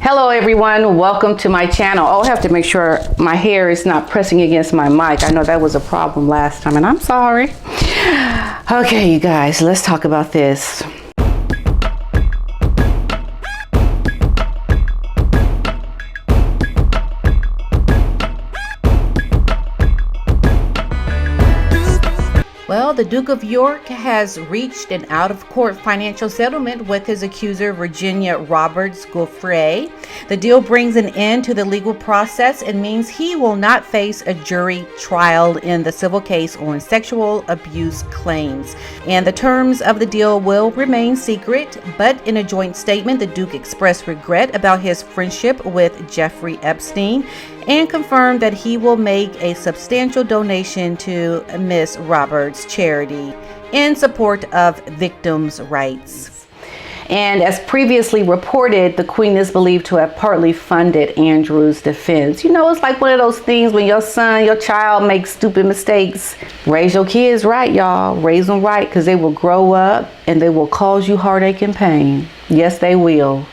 Hello everyone, welcome to my channel. Oh, I have to make sure my hair is not pressing against my mic. I know that was a problem last time and I'm sorry. Okay, you guys, let's talk about this. Well, the Duke of York has reached an out-of-court financial settlement with his accuser, Virginia Roberts Giuffre. The deal brings an end to the legal process and means he will not face a jury trial in the civil case on sexual abuse claims. And the terms of the deal will remain secret, but in a joint statement, the Duke expressed regret about his friendship with Jeffrey Epstein and confirmed that he will make a substantial donation to Miss Roberts' charity in support of victims' rights. And as previously reported, the Queen is believed to have partly funded Andrew's defense. You know, it's like one of those things when your child makes stupid mistakes. Raise your kids right, y'all. Raise them right, because they will grow up and they will cause you heartache and pain. Yes, they will.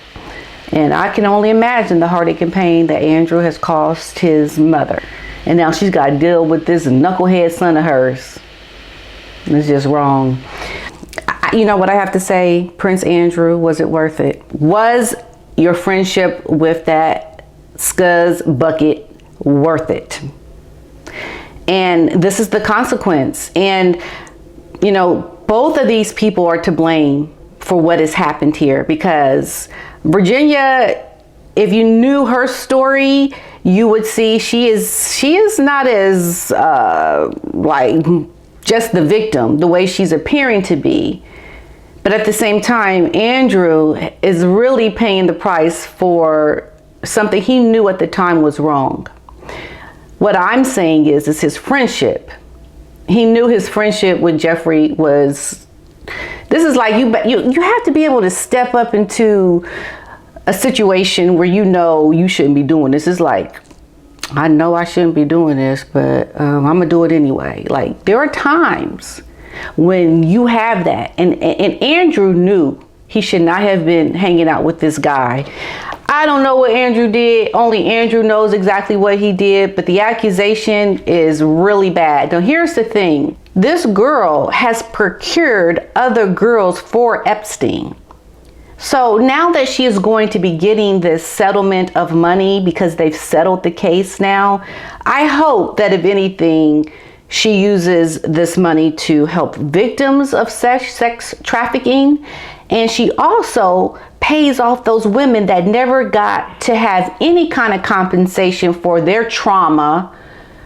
And I can only imagine the heartache and pain that Andrew has caused his mother. And now she's got to deal with this knucklehead son of hers. It's just wrong. You know what I have to say, Prince Andrew, was it worth it? Was your friendship with that scuzz bucket worth it? And this is the consequence. And, you know, both of these people are to blame for what has happened here, because Virginia, if you knew her story, you would see she is not as like just the victim the way she's appearing to be. But at the same time, Andrew is really paying the price for something he knew at the time was wrong. What I'm saying is his friendship. He knew his friendship with Jeffrey was. This is like you have to be able to step up into a situation where you know you shouldn't be doing this. It's like, I know I shouldn't be doing this, but I'm gonna do it anyway. Like, there are times when you have that, and Andrew knew he should not have been hanging out with this guy. I don't know what Andrew did. Only Andrew knows exactly what he did, but the accusation is really bad. Now, here's the thing. This girl has procured other girls for Epstein. So now that she is going to be getting this settlement of money because they've settled the case now, I hope that if anything, she uses this money to help victims of sex trafficking. And she also pays off those women that never got to have any kind of compensation for their trauma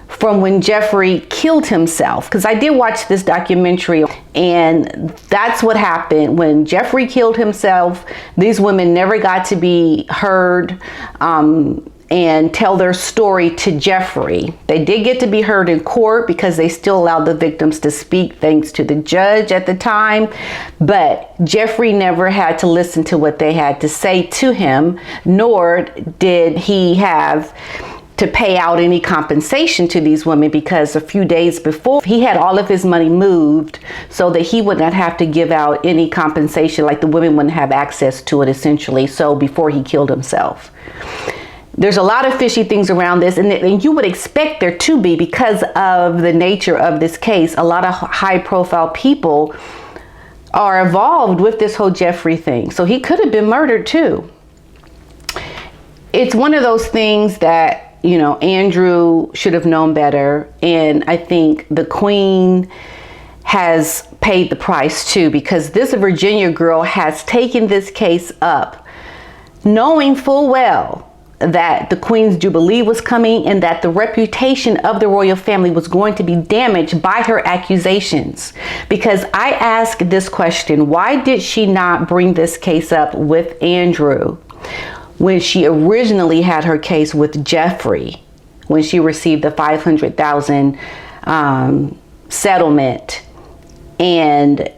from when Jeffrey killed himself. Because I did watch this documentary, and that's what happened. When Jeffrey killed himself, these women never got to be heard and tell their story to Jeffrey. They did get to be heard in court because they still allowed the victims to speak, thanks to the judge at the time. But Jeffrey never had to listen to what they had to say to him, nor did he have to pay out any compensation to these women, because a few days before he had all of his money moved so that he would not have to give out any compensation, like the women wouldn't have access to it essentially. So before he killed himself. There's a lot of fishy things around this, and you would expect there to be, because of the nature of this case. A lot of high profile people are involved with this whole Jeffrey thing. So he could have been murdered too. It's one of those things that, you know, Andrew should have known better. And I think the Queen has paid the price too, because this Virginia girl has taken this case up knowing full well that the Queen's Jubilee was coming and that the reputation of the royal family was going to be damaged by her accusations. Because I ask this question, why did she not bring this case up with Andrew when she originally had her case with Jeffrey, when she received the $500,000 settlement? And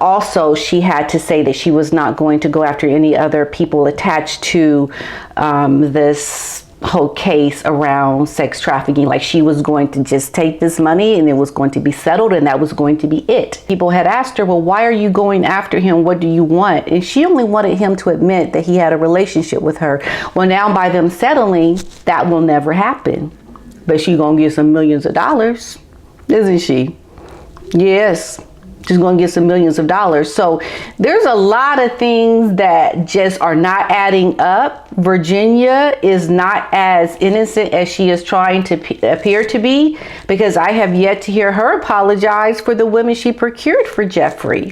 also she had to say that she was not going to go after any other people attached to this whole case around sex trafficking, like she was going to just take this money and it was going to be settled and that was going to be it. People had asked her, well, why are you going after him? What do you want? And she only wanted him to admit that he had a relationship with her. Well, now by them settling, that will never happen. But she gonna get some millions of dollars, isn't she? Yes. She's going to get some millions of dollars. So there's a lot of things that just are not adding up. Virginia is not as innocent as she is trying to appear to be, because I have yet to hear her apologize for the women she procured for Jeffrey.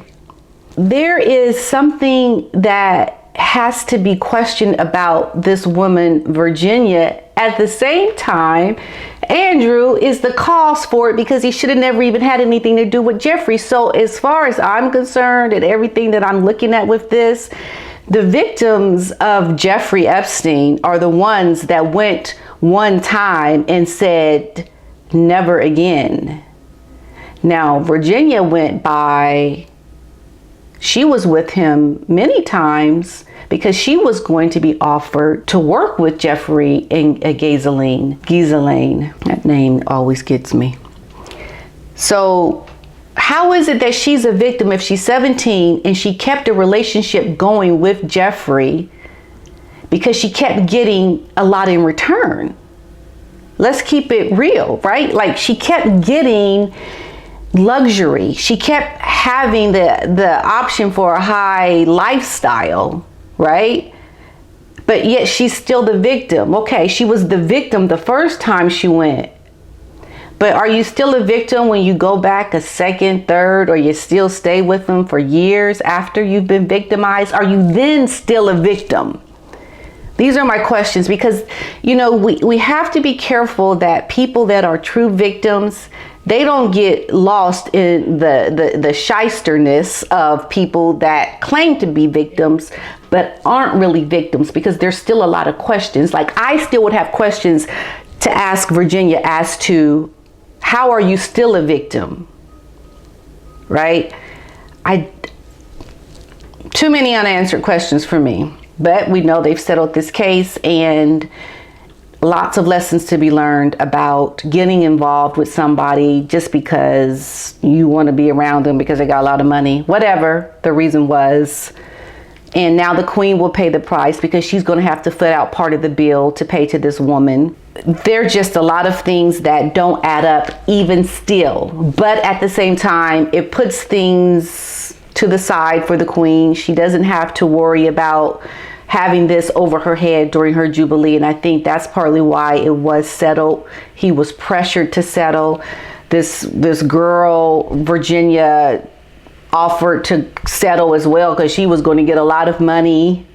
There is something that has to be questioned about this woman, Virginia. At the same time, Andrew is the cause for it, because he should have never even had anything to do with Jeffrey. So as far as I'm concerned, and everything that I'm looking at with this, the victims of Jeffrey Epstein are the ones that went one time and said, never again. Now, Virginia went by, she was with him many times, because she was going to be offered to work with Jeffrey and Ghislaine. That name always gets me. So how is it that she's a victim if she's 17 and she kept a relationship going with Jeffrey because she kept getting a lot in return? Let's keep it real, right? Like, she kept getting luxury. She kept having the option for a high lifestyle, right? But yet she's still the victim. Okay, she was the victim the first time she went. But are you still a victim when you go back a second, third, or you still stay with them for years after you've been victimized? Are you then still a victim? These are my questions, because, you know, we have to be careful that people that are true victims, they don't get lost in the shysterness of people that claim to be victims but aren't really victims, because there's still a lot of questions. Like, I still would have questions to ask Virginia as to, how are you still a victim? Right? Too many unanswered questions for me. But we know they've settled this case, and lots of lessons to be learned about getting involved with somebody just because you want to be around them because they got a lot of money, whatever the reason was. And now the queen will pay the price, because she's going to have to foot out part of the bill to pay to this woman. There are just a lot of things that don't add up even still. But at the same time, it puts things to the side for the queen. She doesn't have to worry about having this over her head during her jubilee. And I think that's partly why it was settled. He was pressured to settle. This girl, Virginia, offered to settle as well, because she was going to get a lot of money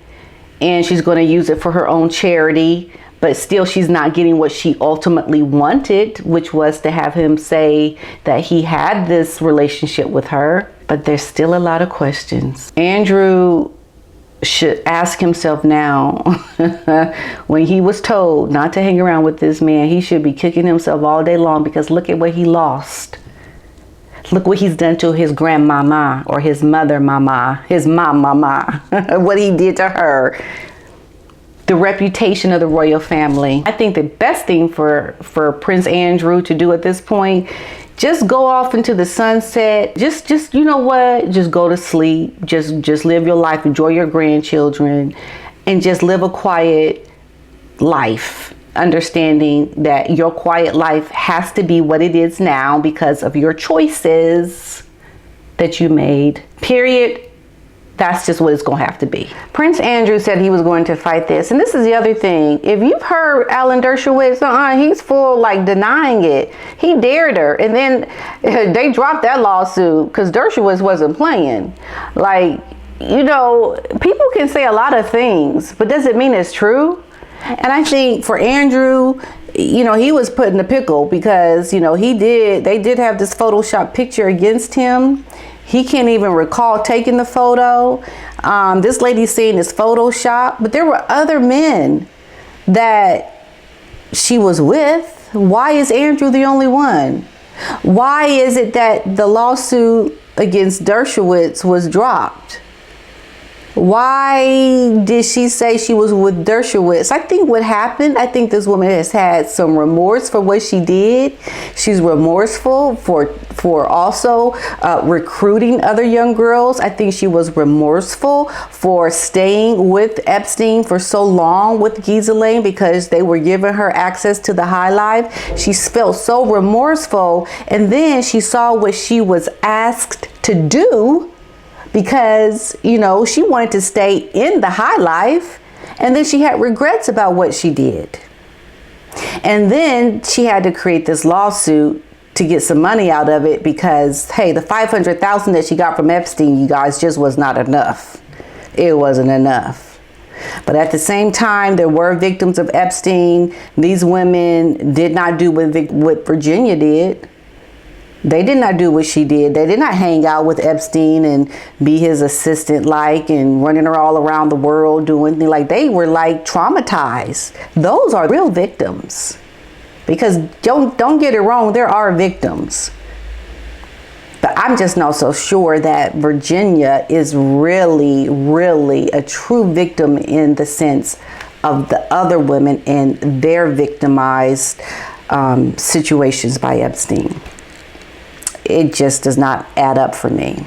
and she's going to use it for her own charity. But still, she's not getting what she ultimately wanted, which was to have him say that he had this relationship with her. But there's still a lot of questions. Andrew should ask himself now, when he was told not to hang around with this man, he should be kicking himself all day long, because look at what he lost. Look what he's done to his grandmama, or his mother mama, his mama, what he did to her. The reputation of the royal family. I think the best thing for Prince Andrew to do at this point, just go off into the sunset. Just you know what? Just go to sleep. Just live your life. Enjoy your grandchildren, and just live a quiet life. Understanding that your quiet life has to be what it is now because of your choices that you made. Period. That's just what it's going to have to be. Prince Andrew said he was going to fight this. And this is the other thing. If you've heard Alan Dershowitz, he's full like denying it. He dared her. And then they dropped that lawsuit because Dershowitz wasn't playing. Like, you know, people can say a lot of things, but does it mean it's true? And I think for Andrew, you know, he was put in a pickle because, you know, they did have this Photoshop picture against him. He can't even recall taking the photo. This lady's saying it's Photoshop, but there were other men that she was with. Why is Andrew the only one? Why is it that the lawsuit against Dershowitz was dropped? Why did she say she was with Dershowitz? I think what happened, I think this woman has had some remorse for what she did. She's remorseful for also recruiting other young girls. I think she was remorseful for staying with Epstein for so long with Ghislaine because they were giving her access to the high life. She felt so remorseful, and then she saw what she was asked to do, because, you know, she wanted to stay in the high life, and then she had regrets about what she did. And then she had to create this lawsuit to get some money out of it because, hey, the $500,000 that she got from Epstein, you guys, just was not enough. It wasn't enough. But at the same time, there were victims of Epstein. These women did not do what Virginia did. They did not do what she did. They did not hang out with Epstein and be his assistant and running her all around the world doing things like. They were like traumatized. Those are real victims. Because don't get it wrong, there are victims. But I'm just not so sure that Virginia is really, really a true victim in the sense of the other women and their victimized situations by Epstein. It just does not add up for me.